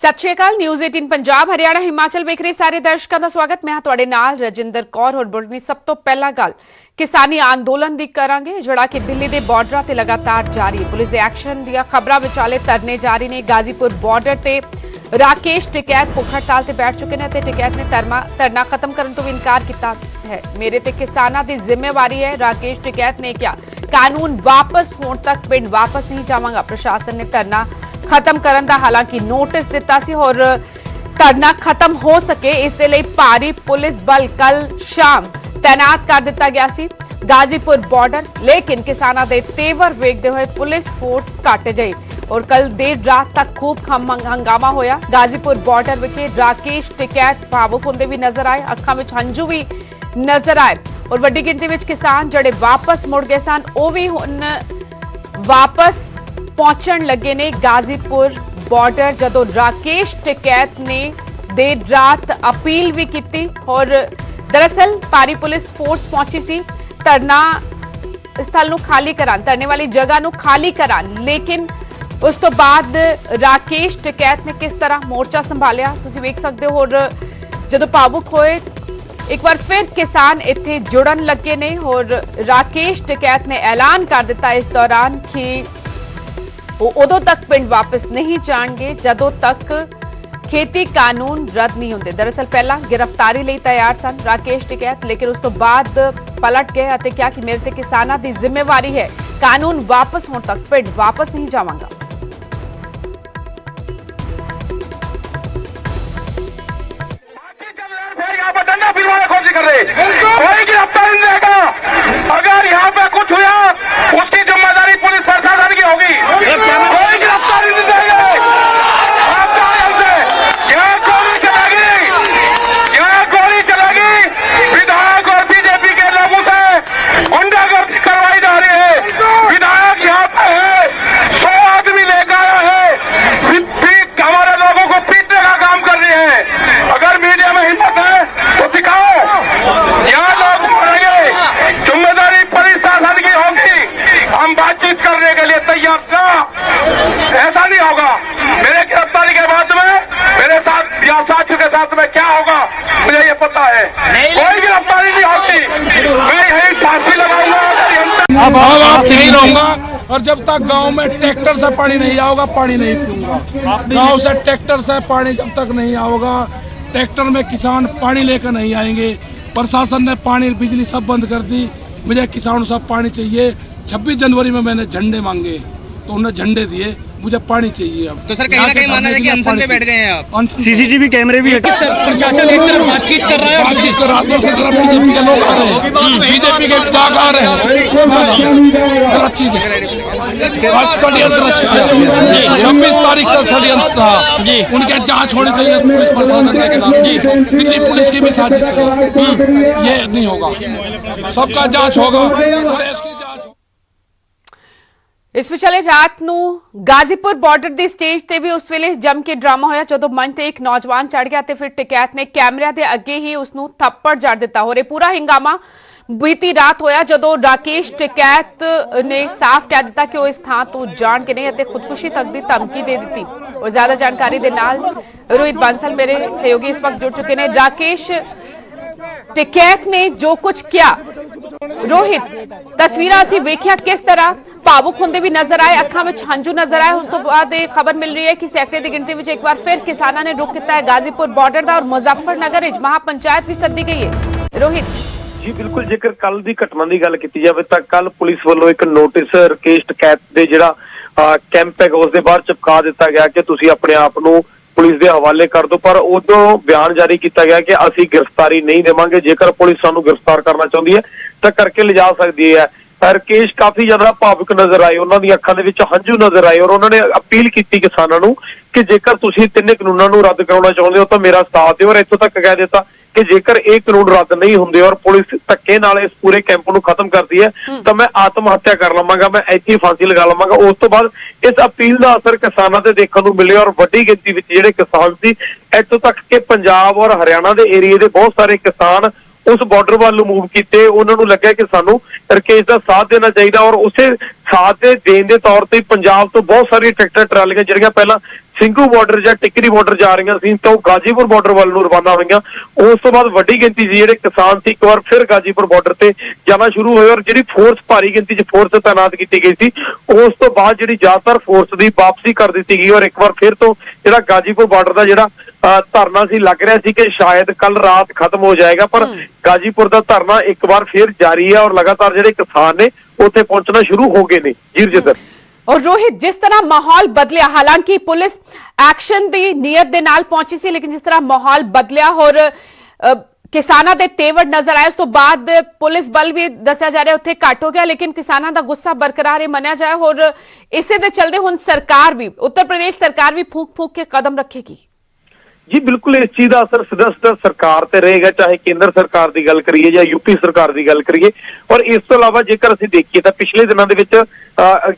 सत श्री अकाल। न्यूज़ 18 पंजाब हरियाणा हिमाचल वेख रहे सारे दर्शकों का स्वागत। मैं तुहाडे नाल रजिंदर कौर और बुलनी। सब तो पहला गल किसानी अंदोलन दी करांगे जिहड़ा कि दिल्ली दे बॉर्डर ते लगातार जारी है। पुलिस दे एक्शन दी खबरां विचाले धरने जारी ने। गाजीपुर बॉर्डर ते राकेश टिकैत भुख हड़ताल ते बैठ चुके हैं ते टिकैत ने धरना खत्म करने तो भी इनकार किया है। मेरे ते किसानां दी जिम्मेवारी है, राकेश टिकैत ने कहा। कानून वापस होने तक पिंड वापस नहीं जावांगा। प्रशासन ने धरना खत्म करने का हालांकि नोटिस दिता सी और धरना खत्म हो सके इस दे लई भारी पुलिस बल कल शाम तैनात कर दिता गया सी गाजीपुर बॉर्डर। लेकिन किसानां दे तेवर वेखदे हुए पुलिस फोर्स घट गई और कल देर रात तक खूब हंगामा होया। गाजीपुर बॉर्डर विखे राकेश टिकैत भावुक होंदे भी नजर आए, अखां विच हंझू भी नजर आए और वड्डी गिणती विच किसान जिहड़े वापस मुड़ गए सन ओह भी हुण वापस पहुंचण लगे ने गाजीपुर बॉर्डर। जदों राकेश टिकैत ने देर रात अपील भी की और दरअसल भारी पुलिस फोर्स पहुंची सी धरना स्थल नूं खाली करान, धरने वाली जगह नूं खाली करान। लेकिन उस तो बाद राकेश टिकैत ने किस तरह मोर्चा संभालिया तुसीं वेख सकदे हो। और जदों भावुक होए एक बार फिर किसान इत्थे जुड़न लगे ने और राकेश टिकैत ने ऐलान कर दिता इस दौरान कि वो उदों तक पिंड वापस नहीं जाएंगे जदों तक खेती कानून रद्द नहीं होंदे। दरअसल पहला गिरफ्तारी लई तैयार सन राकेश टिकैत, लेकिन उस तो बाद पलट गए और कहा कि मेरे ते किसानां दी जिम्मेवारी है, कानून वापस होने तक पिंड वापस नहीं जावांगा। कोई गिरफ्तारी नहीं रहेगा। अगर यहाँ पे कुछ हुआ उसकी जिम्मेदारी पुलिस प्रशासन की होगी। कोई गिरफ्तारी नहीं रहेगी। यहाँ गोली चलेगी, यहाँ गोली चलेगी। विधायक और बीजेपी के लोगों से गुंडागर्दी करवाई जा रही है। विधायक यहाँ पे है, 100 आदमी लेकर आया है, हमारे लोगों को पीटने का काम कर रही है। अगर मीडिया में हिम्मत है तो दिखाओ। यहाँ लोग मरेंगे, जिम्मेदारी प्रशासन की होगी। हम बातचीत करने के लिए तैयार था, ऐसा नहीं होगा। मेरे गिरफ्तारी के बाद में मेरे साथ या साथियों के साथ में क्या होगा मुझे ये पता है। कोई गिरफ्तारी नहीं होती, मैं यही फांसी लगाऊंगा। अब आप यहीं रहूंगा और जब तक गांव में ट्रैक्टर से पानी नहीं आओगा पानी नहीं पीऊंगा। गांव से ट्रैक्टर से पानी जब तक नहीं आओगा, ट्रैक्टर में किसान पानी लेकर नहीं आएंगे। प्रशासन ने पानी बिजली सब बंद कर दी। मुझे किसानों सब पानी चाहिए। 26 जनवरी में मैंने झंडे मांगे तो उन्हें झंडे दिए, मुझे पानी चाहिए। अब तो सर कहीं ना कहीं माना जाए कि अनशन पे बैठ गए हैं आप। सीसीटीवी कैमरे भी है। प्रशासन एक तरफ बातचीत कर रहा है, बातचीत कर रहा है, दूसरी तरफ बीजेपी के लोग आ रहे हैं, बीजेपी के जाग आ रहे हैं। गलत चीज है। आज षड्यंत्र रचा गया। 26 तारीख से षड्यंत्र था जी। उनके जांच होनी चाहिए पुलिस प्रशासन के खिलाफ जी। दिल्ली पुलिस की भी साजिश है, ये नहीं होगा। सबका जांच होगा। इस विचाले रात नूं गाजीपुर बॉर्डर दी स्टेज ते भी उस वेले जम के ड्रामा होया जदों मंच ते एक नौजवान चढ़ गया ते फिर टिकैत ने कैमरिਆਂ दे अगे ही उसनूं थप्पड़ जड़ दिता। और ये पूरा हंगामा बीती रात होया जदों राकेश टिकैत ने साफ कह दिता कि वो इस थां तो जाण के नहीं खुदकुशी तक दी धमकी दे दी। और ज्यादा जानकारी दे नाल रोहित बांसल मेरे सहयोगी इस वक्त जुड़ चुके हैं। राकेश टिकैत ने जो कुछ किया, रोहित तस्वीर असीं वेखिया किस तरह भावुक होंदे भी नजर आए, अखां विच हंझू नजर आए। उस तो बाद खबर मिल रही है कि सैकड़े की गिनती में एक बार फिर किसानों ने रुख किया है गाजीपुर बॉर्डर का और मुजफ्फरनगर विच महापंचायत भी सद्दी गई है। रोहित जी बिल्कुल, जेकर कल की घटना की गल की जाए तो कल पुलिस वालों एक नोटिस राकेश टिकैत के जिहड़ा कैंप है उसके बाहर चिपका दिता गया कि तुसीं अपने आप नूं पुलिस के हवाले कर दो। पर उदों बयान जारी किया गया कि असीं गिरफ्तारी नहीं देवांगे। जेकर पुलिस सानूं गिरफ्तार करना चाहती है तो करके ले जा सकती है। राकेश काफी ज्यादा भावुक नजर आए, उन्होंने अखां दे विच हंझू नजर आए और उन्होंने अपील की किसानों नूं कि जेकर तुसीं तिन्ने कानूनों नूं रद्द कराउणा चाहुंदे हो तो मेरा साथ दिओ। और इत्थों तक कह दिता कि जेकर ये कानून रद्द नहीं होंगे और पुलिस धक्के नाल इस पूरे कैंप नूं खत्म करती है तो मैं आत्म हत्या कर लवांगा, मैं इत्थे फांसी लगा लवांगा। उस तो बाद इस अपील का असर किसानों ते देखने को मिले और वड्डी गिनती विच जिहड़े किसान सी इत्थों तक कि पंजाब और हरियाणा के एरिए के बहुत सारे किसान उस बॉर्डर वाल मूव किए। उन्होंने लग्या कि सानू ਰਕੇਸ਼ ਦਾ ਸਾਥ ਦੇਣਾ ਚਾਹੀਦਾ ਔਰ ਉਸੇ ਸਾਥ ਦੇ ਦੇਣ ਦੇ ਤੌਰ ਤੇ ਪੰਜਾਬ ਤੋਂ ਬਹੁਤ ਸਾਰੀ ਟਰੈਕਟਰ ਟਰਾਲੀਆਂ ਜਿਹੜੀਆਂ ਪਹਿਲਾਂ ਸਿੰਘੂ ਬਾਰਡਰ ਜਾਂ ਟਿੱਕਰੀ ਬਾਰਡਰ ਜਾ ਰਹੀਆਂ ਸੀ ਤਾਂ ਉਹ ਗਾਜੀਪੁਰ ਬਾਰਡਰ ਵੱਲ ਨੂੰ ਰਵਾਨਾ ਹੋਈਆਂ। ਉਸ ਤੋਂ ਬਾਅਦ ਵੱਡੀ ਗਿਣਤੀ ਦੇ ਜਿਹੜੇ ਕਿਸਾਨ ਸੀ ਇੱਕ ਵਾਰ ਫਿਰ ਗਾਜੀਪੁਰ ਬਾਰਡਰ ਤੇ ਜਾਣਾ ਸ਼ੁਰੂ ਹੋਏ ਔਰ ਜਿਹੜੀ ਫੋਰਸ ਭਾਰੀ ਗਿਣਤੀ 'ਚ ਫੋਰਸ ਤਾਇਨਾਤ ਕੀਤੀ ਗਈ ਸੀ ਉਸ ਤੋਂ ਬਾਅਦ ਜਿਹੜੀ ਜ਼ਿਆਦਾਤਰ ਫੋਰਸ ਦੀ ਵਾਪਸੀ ਕਰ ਦਿੱਤੀ ਗਈ ਔਰ ਇੱਕ ਵਾਰ ਫਿਰ ਤੋਂ ਜਿਹੜਾ ਗਾਜੀਪੁਰ ਬਾਰਡਰ ਦਾ ਜਿਹੜਾ ਧਰਨਾ ਸੀ ਲੱਗ ਰਿਹਾ ਸੀ ਕਿ ਸ਼ਾਇਦ ਕੱਲ ਰਾਤ ਖਤਮ ਹੋ ਜਾਏਗਾ ਪਰ ਗਾਜੀਪੁਰ ਦਾ ਧਰਨਾ ਇੱਕ ਵਾਰ ਫਿਰ ਜਾਰੀ ਹੈ ਔਰ ਲਗਾਤਾਰ ਜਿਹੜੇ ਕਿਸਾਨ ਨੇ ਉੱਥੇ ਪਹੁੰਚਣਾ ਸ਼ੁਰੂ ਹੋ ਗਏ ਨੇ। ਜੀ ਰਜਿੰਦਰ और रोहित, जिस तरह माहौल बदलिया, हालांकि पुलिस एक्शन दी नीयत दे नाल पहुंची सी, लेकिन जिस तरह माहौल बदलिया और किसानां दे तेवड़ नजर आए, उस तो बाद पुलिस बल भी दस्या जा रहा उत्थे घट हो गया, लेकिन किसानां दा गुस्सा बरकरार मनिया जाए और इसे दे चलदे हुण सरकार भी, उत्तर प्रदेश सरकार भी फूक फूक के कदम रखेगी। जी बिल्कुल, इस चीज का असर सीधा सीधा सरकार ते रहेगा, चाहे केंद्र सरकार की गल करिए या यूपी सरकार की गल करिए। और इस तो इलावा जेकर असीं देखिए तो पिछले दिनों के विच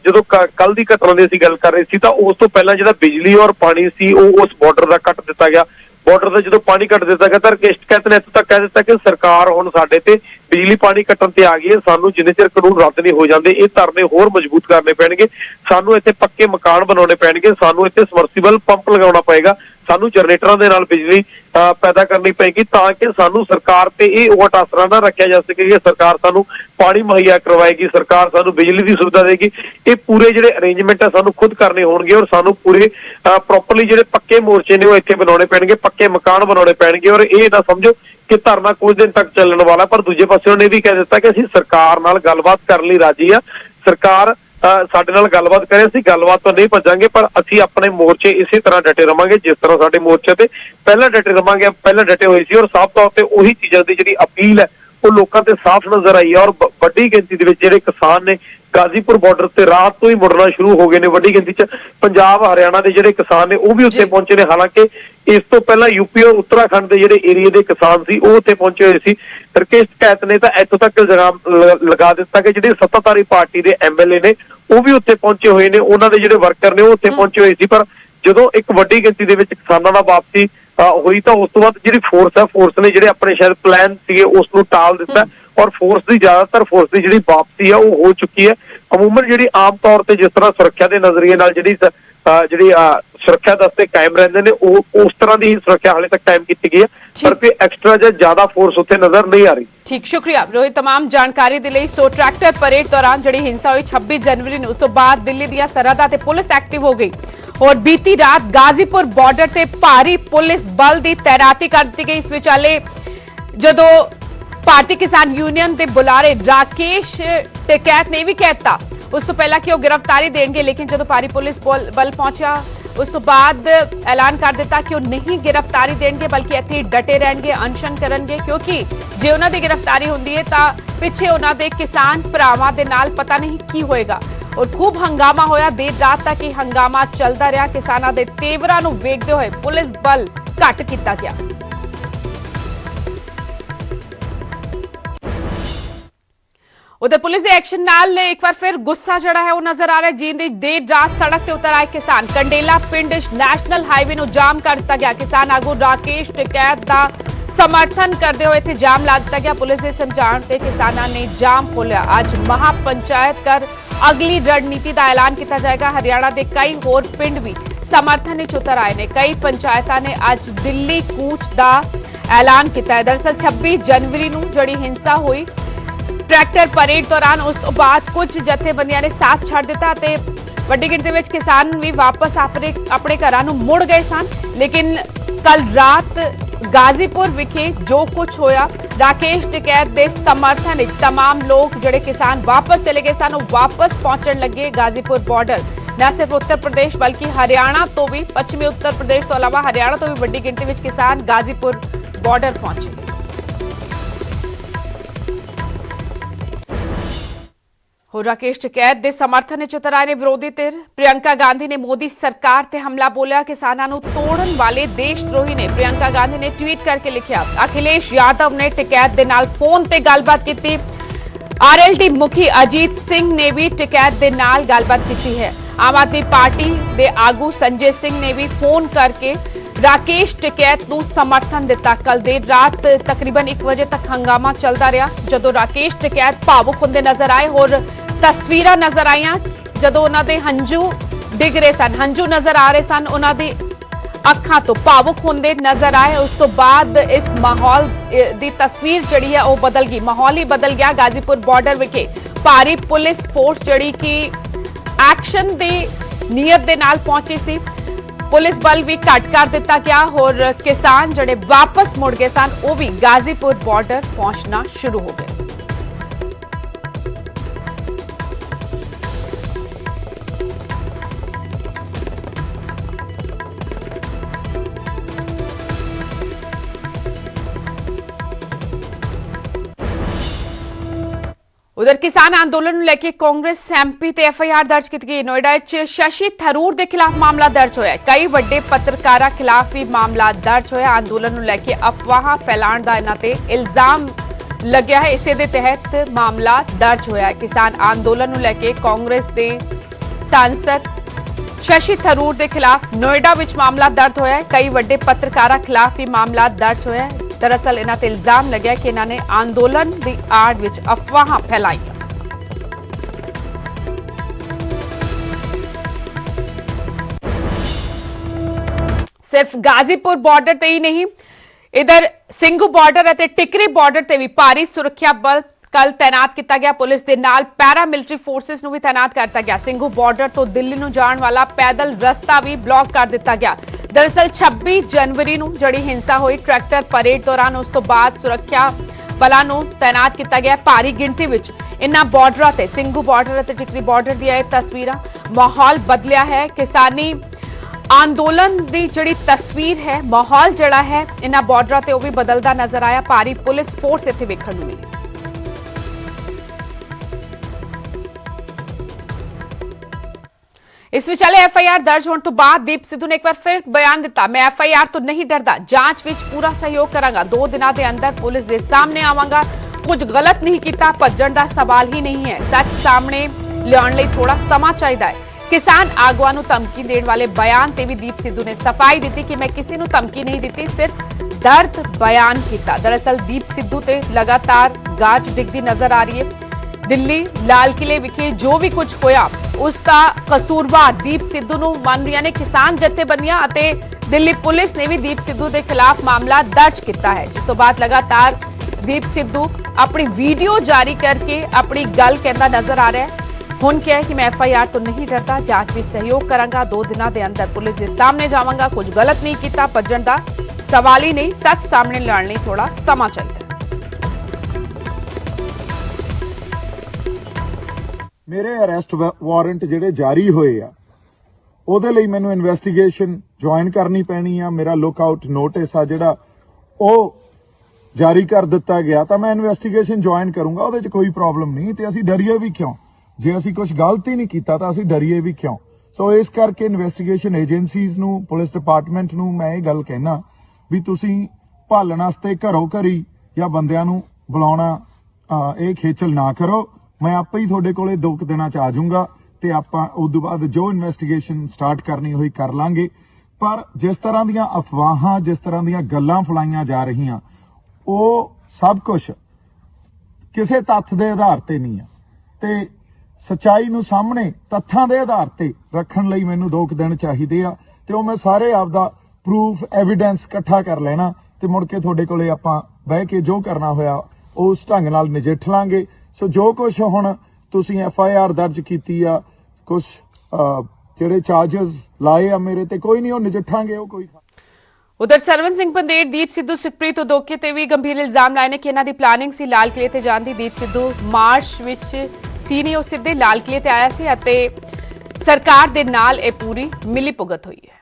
ਜਦੋਂ ਕੱਲ ਦੀ ਘਟਨਾ ਦੀ ਅਸੀਂ ਗੱਲ ਕਰ ਰਹੇ ਸੀ ਤਾਂ ਉਸ ਤੋਂ ਪਹਿਲਾਂ ਜਿਹੜਾ ਬਿਜਲੀ ਔਰ ਪਾਣੀ ਸੀ ਉਹ ਉਸ ਬਾਰਡਰ ਦਾ ਕੱਟ ਦਿੱਤਾ ਗਿਆ। ਬਾਰਡਰ ਦਾ ਜਦੋਂ ਪਾਣੀ ਕੱਟ ਦਿੱਤਾ ਗਿਆ ਤਾਂ ਰਕੇਸ਼ ਟਿਕੈਤ ਨੇ ਇੱਥੋਂ ਤੱਕ ਕਹਿ ਦਿੱਤਾ ਕਿ ਸਰਕਾਰ ਹੁਣ ਸਾਡੇ ਤੇ ਬਿਜਲੀ ਪਾਣੀ ਕੱਟਣ ਤੇ ਆ ਗਈ ਹੈ, ਸਾਨੂੰ ਜਿੰਨੇ ਚਿਰ ਕਾਨੂੰਨ ਰੱਦ ਨਹੀਂ ਹੋ ਜਾਂਦੇ ਇਹ ਧਰਨੇ ਹੋਰ ਮਜ਼ਬੂਤ ਕਰਨੇ ਪੈਣਗੇ, ਸਾਨੂੰ ਇੱਥੇ ਪੱਕੇ ਮਕਾਨ ਬਣਾਉਣੇ ਪੈਣਗੇ, ਸਾਨੂੰ ਇੱਥੇ ਸਮਰਸੀਬਲ ਪੰਪ ਲਗਾਉਣਾ ਪਏਗਾ, ਸਾਨੂੰ ਜਨਰੇਟਰਾਂ ਦੇ ਨਾਲ ਬਿਜਲੀ ਪੈਦਾ ਕਰਨੀ ਪਏਗੀ ਤਾਂ ਕਿ ਸਾਨੂੰ ਸਰਕਾਰ ਤੇ ਇਹ ਓਟ ਆਸਰਾ ਨਾ ਰੱਖਿਆ ਜਾ ਸਕੇ ਕਿ ਸਰਕਾਰ ਸਾਨੂੰ ਪਾਣੀ ਮੁਹੱਈਆ ਕਰਵਾਏਗੀ, ਸਰਕਾਰ ਸਾਨੂੰ ਬਿਜਲੀ ਦੀ ਸੁਵਿਧਾ ਦੇਗੀ। ਇਹ ਪੂਰੇ ਜਿਹੜੇ ਅਰੇਂਜਮੈਂਟ ਆ ਸਾਨੂੰ ਖੁਦ ਕਰਨੇ ਹੋਣਗੇ ਔਰ ਸਾਨੂੰ ਪੂਰੇ ਪ੍ਰੋਪਰਲੀ ਜਿਹੜੇ ਪੱਕੇ ਮੋਰਚੇ ਨੇ ਉਹ ਇੱਥੇ ਬਣਾਉਣੇ ਪੈਣਗੇ, ਪੱਕੇ ਮਕਾਨ ਬਣਾਉਣੇ ਪੈਣਗੇ। ਔਰ ਇਹ ਨਾ ਸਮਝੋ ਕਿ ਧਰਨਾ ਕੁਝ ਦਿਨ ਤੱਕ ਚੱਲਣ ਵਾਲਾ, ਪਰ ਦੂਜੇ ਪਾਸੇ ਉਹਨੇ ਇਹ ਵੀ ਕਹਿ ਦਿੱਤਾ ਕਿ ਅਸੀਂ ਸਰਕਾਰ ਨਾਲ ਗੱਲਬਾਤ ਕਰਨ ਲਈ ਰਾਜੀ ਆ, ਸਰਕਾਰ ਸਾਡੇ ਨਾਲ ਗੱਲਬਾਤ ਕਰੇ, ਅਸੀਂ ਗੱਲਬਾਤ ਤੋਂ ਨਹੀਂ ਭੱਜਾਂਗੇ ਪਰ ਅਸੀਂ ਆਪਣੇ ਮੋਰਚੇ ਇਸੇ ਤਰ੍ਹਾਂ ਡਟੇ ਰਵਾਂਗੇ ਜਿਸ ਤਰ੍ਹਾਂ ਸਾਡੇ ਮੋਰਚੇ ਤੇ ਪਹਿਲਾਂ ਡਟੇ ਰਵਾਂਗੇ, ਪਹਿਲਾਂ ਡਟੇ ਹੋਏ ਸੀ। ਔਰ ਸਾਫ਼ ਤੌਰ ਤੇ ਉਹੀ ਚੀਜ਼ਾਂ ਦੀ ਜਿਹੜੀ ਅਪੀਲ ਹੈ ਉਹ ਲੋਕਾਂ ਤੇ ਸਾਫ਼ ਨਜ਼ਰ ਆਈ ਹੈ ਔਰ ਵੱਡੀ ਗਿਣਤੀ ਦੇ ਵਿੱਚ ਜਿਹੜੇ ਕਿਸਾਨ ਨੇ ਗਾਜ਼ੀਪੁਰ ਬਾਰਡਰ ਤੇ ਰਾਤ ਤੋਂ ਹੀ ਮੁੜਨਾ ਸ਼ੁਰੂ ਹੋ ਗਏ ਨੇ। ਵੱਡੀ ਗਿਣਤੀ 'ਚ ਪੰਜਾਬ ਹਰਿਆਣਾ ਦੇ ਜਿਹੜੇ ਕਿਸਾਨ ਨੇ ਉਹ ਵੀ ਉੱਥੇ ਪਹੁੰਚੇ ਨੇ, ਹਾਲਾਂਕਿ ਇਸ ਤੋਂ ਪਹਿਲਾਂ ਯੂਪੀ ਔਰ ਉੱਤਰਾਖੰਡ ਦੇ ਜਿਹੜੇ ਏਰੀਏ ਦੇ ਕਿਸਾਨ ਸੀ ਉਹ ਉੱਥੇ ਪਹੁੰਚੇ ਹੋਏ ਸੀ। ਰਕੇਸ਼ ਟਿਕੈਤ ਨੇ ਤਾਂ ਇੱਥੋਂ ਤੱਕ ਇਲਜ਼ਾਮ ਲਗਾ ਦਿੱਤਾ ਕਿ ਜਿਹੜੇ ਸੱਤਾਧਾਰੀ ਪਾਰਟੀ ਦੇ ਐਮਐਲਏ ਨੇ ਉਹ ਵੀ ਉੱਥੇ ਪਹੁੰਚੇ ਹੋਏ ਨੇ, ਉਹਨਾਂ ਦੇ ਜਿਹੜੇ ਵਰਕਰ ਨੇ ਉਹ ਉੱਥੇ ਪਹੁੰਚੇ ਹੋਏ ਸੀ। ਪਰ ਜਦੋਂ ਇੱਕ ਵੱਡੀ ਗਿਣਤੀ ਦੇ ਵਿੱਚ ਕਿਸਾਨਾਂ ਦਾ ਵਾਪਸੀ ਹੋਈ ਤਾਂ ਉਸ ਤੋਂ ਬਾਅਦ ਜਿਹੜੀ ਫੋਰਸ ਹੈ, ਫੋਰਸ ਨੇ ਜਿਹੜੇ ਆਪਣੇ ਸ਼ਾਇਦ ਪਲਾਨ ਸੀਗੇ ਉਸ ਨੂੰ ਟਾਲ ਦਿੱਤਾ ਔਰ ਫੋਰਸ ਦੀ ਜ਼ਿਆਦਾਤਰ ਫੋਰਸ ਦੀ ਜਿਹੜੀ ਵਾਪਸੀ ਹੈ ਉਹ ਹੋ ਚੁੱਕੀ ਹੈ। ਅਮੂਮਨ ਜਿਹੜੀ ਆਮ ਤੌਰ ਤੇ ਜਿਸ ਤਰ੍ਹਾਂ ਸੁਰੱਖਿਆ ਦੇ ਨਜ਼ਰੀਏ ਨਾਲ ਜਿਹੜੀ ਸੁਰੱਖਿਆ ਦਸਤੇ ਕਾਇਮ ਰਹਿੰਦੇ ਨੇ ਉਹ ਉਸ ਤਰ੍ਹਾਂ ਦੀ ਹੀ ਸੁਰੱਖਿਆ ਹਾਲੇ ਤੱਕ ਕਾਇਮ ਕੀਤੀ ਗਈ ਹੈ, ਪਰ ਕੋਈ ਐਕਸਟਰਾ ਜਾਂ ਜ਼ਿਆਦਾ ਫੋਰਸ ਉੱਥੇ ਨਜ਼ਰ ਨਹੀਂ ਆ ਰਹੀ। ठीक, शुक्रिया रोहित तमाम जानकारी दे लई। सो ट्रैक्टर परेड दौरान जिहड़ी हिंसा हुई 26 जनवरी ਨੂੰ, ਉਸ ਤੋਂ ਬਾਅਦ ਦਿੱਲੀ ਦੀਆਂ ਸਰਹੱਦਾਂ ਤੇ ਪੁਲਿਸ ਐਕਟਿਵ ਹੋ ਗਈ और बीती रात गाजीपुर बॉर्डर ते भारी पुलिस बल की तैनाती कर दी गई। इस विचाले जदों भारतीय किसान यूनियन के बुलारे राकेश टिकैत ने भी कहता उस तो पहला कि वो गिरफ्तारी देंगे, लेकिन जदों भारी पुलिस बल पहुंचा उस तो बाद ऐलान कर दिता कि वो नहीं गिरफ्तारी देंगे बल्कि इत्थे डटे रहेंगे, अनशन करेंगे, क्योंकि जे उन्हां दी गिरफ्तारी हुंदी है तां पिछे उन्हां दे किसान भरावां दे नाल पता नहीं की होएगा। और खूब हंगामा होया, देर रात तक ही हंगामा चलता रहा। किसानां दे तेवरां नूं वेखदे होए पुलिस बल घट कीता गया। उधर पुलिस के एक्शन नाल एक बार फिर गुस्सा जड़ा है वो नजर आ रहा है। जिंदी देर रात सड़क ते उतर आए किसान, कंडेला पिंड नैशनल हाईवे नूं जाम कर दिता गया। किसान आगू राकेश टिकैत दा समर्थन करते हुए इत्थे जाम ला दिता गया। पुलिस के समझाउण ते किसानां ने जाम खोलिया। अज महापंचायत कर अगली रणनीति का ऐलान किया जाएगा। हरियाणा के कई होर पिंड भी समर्थन विच उतर आए ने। कई पंचायतां ने अज दिल्ली कूच का ऐलान किया है। दरअसल 26 जनवरी नूं जिहड़ी हिंसा हुई ट्रैक्टर परेड दौरान, उस तो बाद कुछ जथेबंदियां ने साथ छड़ दिता ते वड्डी गिणती विच किसान भी वापस अपने घरां नूं मुड़ गए सन। लेकिन कल रात गाजीपुर विखे जो कुछ होया, राकेश टिकैत दे समर्थन विच तमाम लोग जिहड़े किसान वापस चले गए सन वापस पहुंचण लगे गाजीपुर बॉर्डर। न सिर्फ उत्तर प्रदेश बल्कि हरियाणा तो भी, पश्चिमी उत्तर प्रदेश तो अलावा हरियाणा तो भी वड्डी गिणती विच किसान गाजीपुर बॉर्डर पहुंचे। और राकेश टिकैत दे समर्थन विच उतर आए ने विरोधी धिर। प्रियंका गांधी ने मोदी सरकार ते हमला बोलिया। किसानां नूं तोड़न वाले देशद्रोही ने प्रियंका गांधी ने ट्वीट करके लिखिया। अखिलेश यादव ने टिकैत दे नाल फोन ते गलबात की। आरएलडी मुखी अजीत सिंह ने भी टिकैत दे नाल गलबात की है। आम आदमी पार्टी दे आगू संजय सिंह ने भी फोन करके ਰਾਕੇਸ਼ ਟਿਕੈਤ ਨੂੰ ਸਮਰਥਨ ਦਿੱਤਾ। ਕੱਲ ਦੇਰ ਰਾਤ ਤਕਰੀਬਨ 1 ਵਜੇ ਤੱਕ ਹੰਗਾਮਾ ਚੱਲਦਾ ਰਿਹਾ ਜਦੋਂ ਰਾਕੇਸ਼ ਟਿਕੈਤ ਭਾਵੁਕ ਹੁੰਦੇ ਨਜ਼ਰ ਆਏ। ਹੋਰ ਤਸਵੀਰਾਂ ਨਜ਼ਰ ਆਈਆਂ ਜਦੋਂ ਉਹਨਾਂ ਦੇ ਹੰਝੂ ਡਿੱਗ ਰਹੇ ਸਨ, ਹੰਝੂ ਨਜ਼ਰ ਆ ਰਹੇ ਸਨ, ਉਹਨਾਂ ਦੀ ਅੱਖਾਂ ਤੋਂ ਭਾਵੁਕ ਹੁੰਦੇ ਨਜ਼ਰ ਆਏ। ਉਸ ਤੋਂ ਬਾਅਦ ਇਸ ਮਾਹੌਲ ਦੀ ਤਸਵੀਰ ਜਿਹੜੀ ਹੈ ਉਹ ਬਦਲ ਗਈ, ਮਾਹੌਲ ਹੀ ਬਦਲ ਗਿਆ। ਗਾਜ਼ੀਪੁਰ ਬਾਰਡਰ ਵਿਖੇ ਭਾਰੀ ਪੁਲਿਸ ਫੋਰਸ ਜਿਹੜੀ ਕਿ ਐਕਸ਼ਨ ਦੀ ਨੀਅਤ ਦੇ ਨਾਲ ਪਹੁੰਚੀ ਸੀ, ਪੁਲਿਸ ਬਲ ਵੀ ਘੱਟ ਕਰ ਦਿੱਤਾ ਗਿਆ। ਹੋਰ ਕਿਸਾਨ ਜਿਹੜੇ ਵਾਪਸ ਮੁੜ ਗਏ ਸਨ ਉਹ ਵੀ ਗਾਜ਼ੀਪੁਰ ਬਾਰਡਰ ਪਹੁੰਚਣਾ ਸ਼ੁਰੂ ਹੋ ਗਏ। उधर किसान आंदोलन ਨੂੰ ਲੈ ਕੇ ਕਾਂਗਰਸ ਐਮਪੀ ਤੇ ਐਫਆਈਆਰ ਦਰਜ ਕੀਤੀ ਗਈ। ਨੋਇਡਾ 'ਚ ਸ਼ਸ਼ੀ ਥਰੂਰ ਦੇ ਖਿਲਾਫ ਮਾਮਲਾ ਦਰਜ ਹੋਇਆ। ਕਈ ਵੱਡੇ ਪੱਤਰਕਾਰਾਂ ਖਿਲਾਫ ਵੀ ਮਾਮਲਾ ਦਰਜ ਹੋਇਆ। ਅੰਦੋਲਨ ਨੂੰ ਲੈ ਕੇ ਅਫਵਾਹਾਂ ਫੈਲਾਉਣ ਦਾ ਇਹਨਾਂ ਤੇ ਇਲਜ਼ਾਮ ਲੱਗਿਆ ਹੈ, ਇਸੇ ਦੇ ਤਹਿਤ ਮਾਮਲਾ ਦਰਜ ਹੋਇਆ ਹੈ। ਕਿਸਾਨ ਅੰਦੋਲਨ ਨੂੰ ਲੈ ਕੇ ਕਾਂਗਰਸ ਦੇ ਸਾਂਸਦ ਸ਼ਸ਼ੀ ਥਰੂਰ ਦੇ ਖਿਲਾਫ ਨੋਇਡਾ ਵਿੱਚ ਮਾਮਲਾ ਦਰਜ ਹੋਇਆ ਹੈ। ਕਈ ਵੱਡੇ ਪੱਤਰਕਾਰਾਂ ਖਿਲਾਫ ਵੀ ਮਾਮਲਾ ਦਰਜ ਹੋਇਆ ਹੈ। दरअसल इन्हां ते इल्जाम लग्या कि इन्हां ने आंदोलन दी आड़ विच अफवाहां फैलाईयां। सिर्फ गाजीपुर बॉर्डर ते ही नहीं, इधर सिंघू बॉर्डर अते टिकरी बॉर्डर ते भी भारी सुरक्षा बल कल तैनात किया गया। पुलिस के नाल पैरा मिलिटरी फोर्सेस नूं भी तैनात करता गया। सिंघू बॉर्डर तो दिल्ली नूं जाण वाला पैदल रस्ता भी ब्लॉक कर दिता गया। दरअसल 26 जनवरी नूं जड़ी हिंसा हुई ट्रैक्टर परेड दौरान, उस तो बाद सुरक्षा बलां नूं तैनात किया गया। भारी गिणती विच इन्हां बॉर्डरां ते सिंघू बॉर्डर अते टिकरी बॉर्डर दी ये तस्वीरां, माहौल बदलिया है। किसानी आंदोलन दी जड़ी तस्वीर है, माहौल जड़ा है इन्हां बॉर्डरां ते ओह भी बदलदा नजर आया। भारी पुलिस फोर्स इत्थे वेखण नूं मिली। इस विचाले एफआईआर दर्ज होने तो बाद दीप सिद्धू ने एक बार फिर बयान दिता, मैं एफआईआर तो नहीं डरदा, जांच विच पूरा सहयोग करांगा, 2 दिनों के अंदर पुलिस के सामने आवांगा, कुछ गलत नहीं किया, भज्जण दा सवाल ही नहीं है, सच सामने लियाउण लई थोड़ा समा चाहिदा है। किसान आगुआं नूं धमकी देण वाले बयान ते भी दीप सिद्धू ने सफाई दी कि मैं किसी नूं धमकी नहीं दी, सिर्फ दर्द बयान किया। दरअसल दीप सिद्धू ते लगातार गाज डिगदी नजर आ रही है। दिल्ली लाल किले विखे जो भी कुछ होया उसका कसूरवार दीप सिद्धू नूं मन रही ने किसान जथेबंदियां अते दिल्ली पुलिस ने भी दीप सिद्धू के खिलाफ मामला दर्ज किया है, जिस तो बाद लगातार दीप सिद्धू अपनी वीडियो जारी करके अपनी गल कहता नजर आ रहा है। हुण क्या है कि मैं एफआईआर तो नहीं डरता, जांच में सहयोग करांगा, 2 दिनों के अंदर पुलिस के सामने जावांगा, कुछ गलत नहीं किया, भज्जण दा सवाल ही नहीं, सच सामने लाने लई थोड़ा समा चाहिए। मेरे अरेस्ट वारंट ਜਿਹੜੇ ਜਾਰੀ ਹੋਏ ਆ ਉਹਦੇ ਲਈ ਮੈਨੂੰ ਇਨਵੈਸਟੀਗੇਸ਼ਨ ਜੁਆਇਨ ਕਰਨੀ ਪੈਣੀ ਆ। ਮੇਰਾ ਲੁੱਕਆਊਟ ਨੋਟਿਸ ਆ ਜਿਹੜਾ ਉਹ ਜਾਰੀ ਕਰ ਦਿੱਤਾ ਗਿਆ, ਤਾਂ ਮੈਂ ਇਨਵੈਸਟੀਗੇਸ਼ਨ ਜੁਆਇਨ ਕਰੂੰਗਾ, ਉਹਦੇ 'ਚ ਕੋਈ ਪ੍ਰੋਬਲਮ ਨਹੀਂ। ਤੇ ਅਸੀਂ ਡਰੀਏ ਵੀ ਕਿਉਂ? ਜੇ ਅਸੀਂ ਕੁਝ ਗਲਤ ਹੀ ਨਹੀਂ ਕੀਤਾ ਤਾਂ ਅਸੀਂ ਡਰੀਏ ਵੀ ਕਿਉਂ? ਸੋ ਇਸ ਕਰਕੇ ਇਨਵੈਸਟੀਗੇਸ਼ਨ ਏਜੰਸੀਜ਼ ਨੂੰ, ਪੁਲਿਸ ਡਿਪਾਰਟਮੈਂਟ ਨੂੰ ਮੈਂ ਇਹ ਗੱਲ ਕਹਿਣਾ ਵੀ ਤੁਸੀਂ ਭਾਲਣ ਵਾਸਤੇ ਘਰੋਂ ਘਰੀ ਜਾਂ ਬੰਦਿਆਂ ਨੂੰ ਬੁਲਾਉਣਾ ਇਹ ਖੇਚਲ ਨਾ ਕਰੋ। मैं आपे ही थोड़े कोले 2 दिनों च आ जाऊंगा ते आपां उस तो बाद जो इन्वेस्टिगेशन स्टार्ट करनी हुई कर लांगे। पर जिस तरह दीयां अफवाहां, जिस तरह दीयां गल्लां फैलाईयां जा रहीआं, वो सब कुछ किसी तत्थ दे आधार ते नहीं है ते सच्चाई नूं सामने तत्थां दे आधार ते रखण लई मैनूं 2 दिन चाहिदे आ ते ओह मैं सारे आपदा प्रूफ एविडेंस इकट्ठा कर लेना ते मुड़ के थोड़े कोले आपां बह के जो करना होया उस ढंग नाल नजिठ लांगे। सो जो कुछ हुण तुसीं एफआईआर दर्ज कीती आ, कुछ जिहड़े चार्जेस लाए आ मेरे ते, कोई नहीं, वो नजिठांगे, वो कोई। उधर सरवण सिंह पंदेर, दीप सिद्धू, सुखप्रीत उदोके ते भी गंभीर इल्जाम लाए ने कि इन्हां दी प्लानिंग सी लाल किले ते जाण दी। दीप सिद्धू मार्च विच सी नहीं, वो सीधे लाल किले ते आया सी अते सरकार दे नाल ये पूरी मिली भुगत हुई है।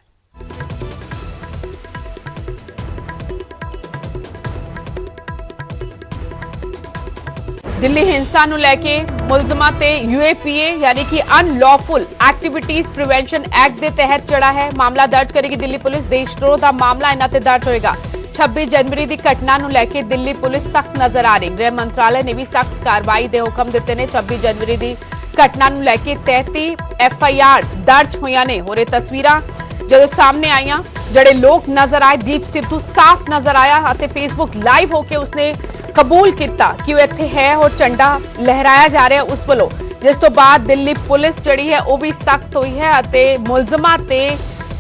दिल्ली हिंसा नूं लैके मुलजमां ते यूएपीए यानी कि अनलॉफुल एक्टिविटीज प्रिवेंशन एक्ट के तहत चढ़ा है मामला दर्ज करेगी दिल्ली पुलिस। देशद्रोह का मामला इन्हां ते दर्ज होएगा। 26 जनवरी की घटना नूं लैके दिल्ली पुलिस सख्त नजर आ रही। गृह मंत्रालय ने भी सख्त कार्रवाई के हुक्म दिते ने। 26 जनवरी की घटना नूं लैके 33 एफआईआर दर्ज होईयां ने। होर ये तस्वीरां जदों सामने आईयां ਜਿਹੜੇ ਲੋਕ ਨਜ਼ਰ ਆਏ। ਦੀਪ ਸਿੱਧੂ ਸਾਫ਼ ਨਜ਼ਰ ਆਇਆ ਅਤੇ ਫੇਸਬੁੱਕ ਲਾਈਵ ਹੋ ਕੇ ਉਸਨੇ ਕਬੂਲ ਕੀਤਾ ਕਿ ਉਹ ਇੱਥੇ ਹੈ ਔਰ ਝੰਡਾ ਲਹਿਰਾਇਆ ਜਾ ਰਿਹਾ ਉਸ ਵੱਲੋਂ, ਜਿਸ ਤੋਂ ਬਾਅਦ ਦਿੱਲੀ ਪੁਲਿਸ ਜਿਹੜੀ ਹੈ ਉਹ ਵੀ ਸਖਤ ਹੋਈ ਹੈ ਅਤੇ ਮੁਲਜ਼ਮਾਂ ਤੇ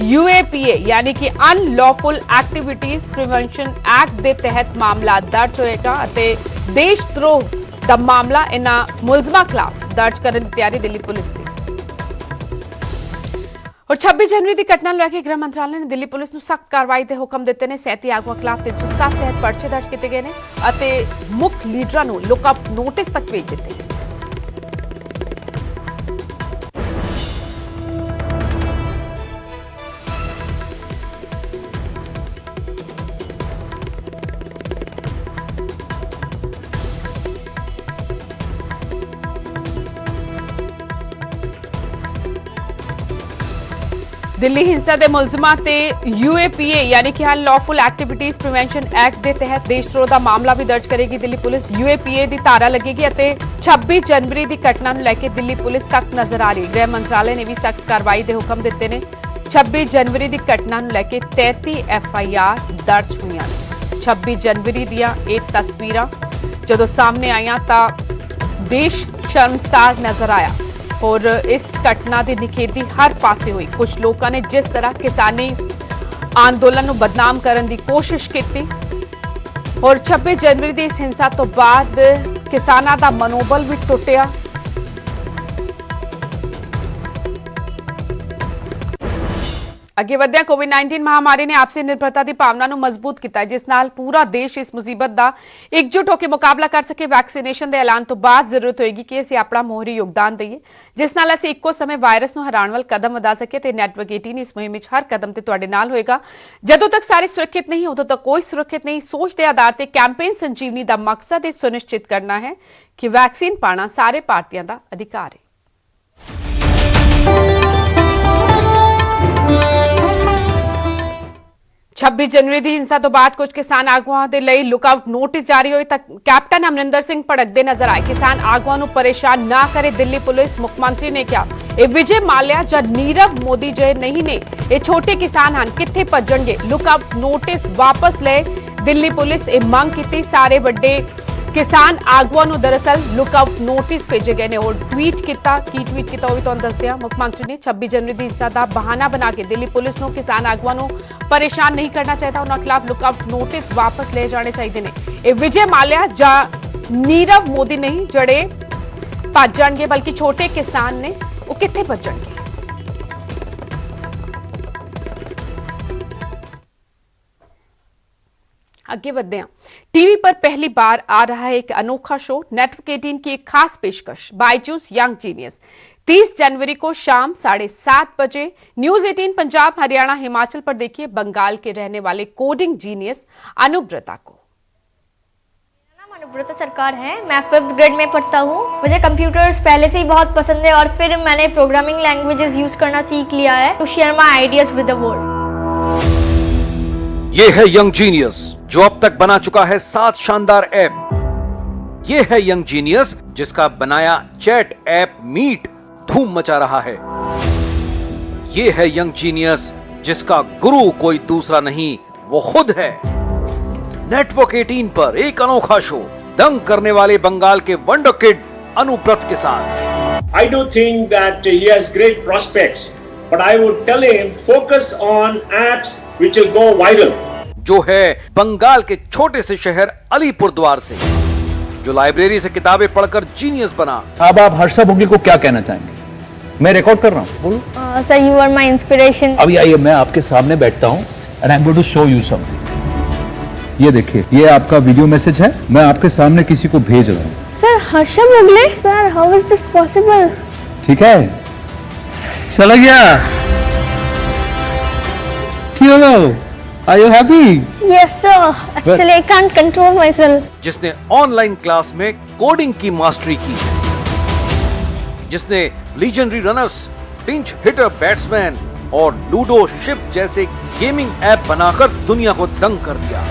UAPA यानी कि अनलॉफुल एक्टिविटीज प्रिवेंशन एक्ट ਦੇ ਤਹਿਤ ਮਾਮਲਾ ਦਰਜ ਹੋਏਗਾ ਅਤੇ ਦੇਸ਼ਦਰੋਹ ਦਾ ਮਾਮਲਾ ਇਹਨਾਂ ਮੁਲਜ਼ਮਾਂ ਖਿਲਾਫ ਦਰਜ ਕਰਨ ਦੀ ਤਿਆਰੀ ਦਿੱਲੀ ਪੁਲਿਸ ਦੀ। और 26 जनवरी की घटना ਨੂੰ ਲੈ ਕੇ ਗ੍ਰਹਿ ਮੰਤਰਾਲੇ ਨੇ ਦਿੱਲੀ ਪੁਲਿਸ ਨੂੰ ਸਖਤ ਕਾਰਵਾਈ ਦੇ ਹੁਕਮ ਦਿੱਤੇ ਨੇ। ਸਹਿਤੀ ਆਗੂਆਂ ਖਿਲਾਫ 307 ਤਹਿਤ ਪਰਚੇ ਦਰਜ ਕੀਤੇ ਗਏ ਨੇ ਅਤੇ ਮੁੱਖ ਲੀਡਰਾਂ ਨੂੰ ਲੁੱਕਆਊਟ ਨੋਟਿਸ ਤੱਕ ਭੇਜ ਦਿੱਤੇ ਗਏ। ਦਿੱਲੀ ਹਿੰਸਾ ਦੇ ਮੁਲਜ਼ਮਾਂ ਤੇ UAPA यानी कि अनलॉफुल एक्टिविटीज प्रिवेंशन एक्ट ਦੇ ਤਹਿਤ ਦੇਸ਼ਦਰੋਹ ਦਾ ਮਾਮਲਾ ਵੀ ਦਰਜ ਕਰੇਗੀ ਦਿੱਲੀ ਪੁਲਿਸ। UAPA ਦੀ ਧਾਰਾ ਲੱਗੇਗੀ ਅਤੇ 26 ਜਨਵਰੀ ਦੀ ਘਟਨਾ ਨੂੰ ਲੈ ਕੇ ਦਿੱਲੀ ਪੁਲਿਸ ਸਖਤ ਨਜ਼ਰ ਆ ਰਹੀ ਹੈ। ਗ੍ਰਹਿ ਮੰਤਰਾਲੇ ਨੇ ਵੀ ਸਖਤ ਕਾਰਵਾਈ ਦੇ ਹੁਕਮ ਦਿੱਤੇ ਨੇ। 26 ਜਨਵਰੀ ਦੀ ਘਟਨਾ ਨੂੰ ਲੈ ਕੇ 33 FIR ਦਰਜ ਹੋਈਆਂ ਨੇ। 26 ਜਨਵਰੀ ਦੀਆਂ ਇਹ ਤਸਵੀਰਾਂ ਜਦੋਂ ਸਾਹਮਣੇ ਆਈਆਂ ਤਾਂ ਦੇਸ਼ ਸ਼ਰਮਸਾਰ ਨਜ਼ਰ ਆਇਆ और इस घटना की निखेधी हर पासे हुई। कुछ लोगों ने जिस तरह किसानी आंदोलन को बदनाम करने की कोशिश की और 26 जनवरी की इस हिंसा तो बाद किसानों का मनोबल भी टुटिया। ਅੱਗੇ ਵਧਿਆ ਕੋਵਿਡ-19 ਮਹਾਮਾਰੀ ਨੇ ਆਪਸੀ ਨਿਰਭਰਤਾ ਦੀ ਭਾਵਨਾ ਨੂੰ ਮਜ਼ਬੂਤ ਕੀਤਾ, ਜਿਸ ਨਾਲ ਪੂਰਾ ਦੇਸ਼ ਇਸ ਮੁਸੀਬਤ ਦਾ ਇਕਜੁੱਟ ਹੋ ਕੇ ਮੁਕਾਬਲਾ ਕਰ ਸਕੇ। ਵੈਕਸੀਨੇਸ਼ਨ ਦੇ ਐਲਾਨ ਤੋਂ ਬਾਅਦ ਜ਼ਰੂਰਤ ਹੋਏਗੀ ਕਿ ਅਸੀਂ ਆਪਣਾ ਮੋਹਰੀ ਯੋਗਦਾਨ ਦਈਏ, ਜਿਸ ਨਾਲ ਅਸੀਂ ਇੱਕੋ ਸਮੇਂ ਵਾਇਰਸ ਨੂੰ ਹਰਾਉਣ ਵੱਲ ਕਦਮ ਵਧਾ ਸਕੀਏ ਤੇ ਨੈਟਵਰਕ 18 ਇਸ ਮੁਹਿੰਮ ਵਿੱਚ ਹਰ ਕਦਮ ਤੇ ਤੁਹਾਡੇ ਨਾਲ ਹੋਏਗਾ। ਜਦੋਂ ਤੱਕ ਸਾਰੇ ਸੁਰੱਖਿਅਤ ਨਹੀਂ ਉਦੋਂ ਤੱਕ ਕੋਈ ਸੁਰੱਖਿਅਤ ਨਹੀਂ ਸੋਚ ਦੇ ਆਧਾਰ ਤੇ ਕੈਂਪੇਨ ਸੰਜੀਵਨੀ ਦਾ ਮਕਸਦ ਇਹ ਸੁਨਿਸ਼ਚਿਤ ਕਰਨਾ ਹੈ ਕਿ ਵੈਕਸੀਨ ਪਾਣਾ ਸਾਰੇ ਭਾਰਤੀਆਂ ਦਾ ਅਧਿਕਾਰ ਹੈ। 26 जनवरी की हिंसा तो बाद कुछ किसान आगुआं दे लई लुकआउट नोटिस जारी हुई। कैप्टन अमरिंदर सिंह भड़कते नजर आए। किसान आगुआं नूं परेशान ना करे दिल्ली पुलिस। मुख्यमंत्री ने कहा ਇਹ ਵਿਜੇ ਮਾਲਿਆ ਜਾਂ ਨੀਰਵ ਮੋਦੀ ਜੇ ਨਹੀਂ ਨੇ, ਇਹ ਛੋਟੇ ਕਿਸਾਨ ਹਨ, ਕਿੱਥੇ ਭੱਜਣਗੇ। ਲੁਕਆਊਟ ਨੋਟਿਸ ਵਾਪਸ ਲਏ ਦਿੱਲੀ ਪੁਲਿਸ। ਇਹ ਮੰਗ ਕੀਤੀ ਸਾਰੇ ਵੱਡੇ किसान आगुआ ਨੂੰ दरअसल लुकआउट नोटिस भेजे गए ने और ट्वीट किया की ट्वीट किया भी तुहानूं दसदे हां। मुख्यमंत्री ने 26 जनवरी की हिंसा का बहाना बना के दिल्ली पुलिस को किसान आगुआ ਨੂੰ परेशान नहीं करना चाहिए। उन्होंने खिलाफ लुकआउट नोटिस वापस ले जाने चाहिए ने। ये विजय माल्या ਜਾਂ नीरव मोदी नहीं ਜਿਹੜੇ ਭੱਜ ਜਾਣਗੇ, बल्कि छोटे किसान ने वो कित्थे भੱਜਣਗੇ। आगे बढ़ते हैं। टीवी पर पहली बार आ रहा है एक अनोखा शो। नेटवर्क 18 की एक खास पेशकश बायजूस यंग जीनियस 30 जनवरी को शाम 7:30 बजे न्यूज 18 पंजाब, हरियाणा, हिमाचल पर देखिए बंगाल के रहने वाले कोडिंग जीनियस अनुव्रता को। अनुव्रता सरकार है, मैं 5th ग्रेड में पढ़ता हूँ। मुझे कंप्यूटर्स पहले से ही बहुत पसंद है और फिर मैंने प्रोग्रामिंग लैंग्वेजेस यूज करना सीख लिया है to share my ideas with the world. ये है यंग जीनियस जो अब तक बना चुका है 7 शानदार ऐप। ये है यंग जीनियस जिसका बनाया चैट ऐप मीट धूम मचा रहा है। ये है यंग जीनियस जिसका गुरु कोई दूसरा नहीं वो खुद है। नेटवर्क 18 पर एक अनोखा शो दंग करने वाले बंगाल के वंडर किड अनुव्रत के साथ। I do think that he has great prospects, but I would tell him focus on apps which will go viral. जो है बंगाल के छोटे से शहर अलीपुरद्वार से, जो लाइब्रेरी से किताबें पढ़कर जीनियस बना। अब आप हर्षा भोगले को क्या कहना चाहेंगे? मैं रिकॉर्ड कर रहा हूँ, बोलो। Sir, you are my inspiration. अभी आइए, मैं आपके सामने बैठता हूँ and I am going to show you something. ये देखिए, ये आपका वीडियो मैसेज है, मैं आपके सामने किसी को भेज रहा हूँ। Sir, Harsha Bhogle? Sir, how is this possible? ठीक है, चला गया। क्यों? Are you happy? Yes sir. Actually I can't control myself. जिसने ऑनलाइन क्लास में कोडिंग की मास्टरी की, जिसने legendary runners, pinch hitter batsman और लूडो शिप जैसे गेमिंग ऐप बनाकर दुनिया को दंग कर दिया।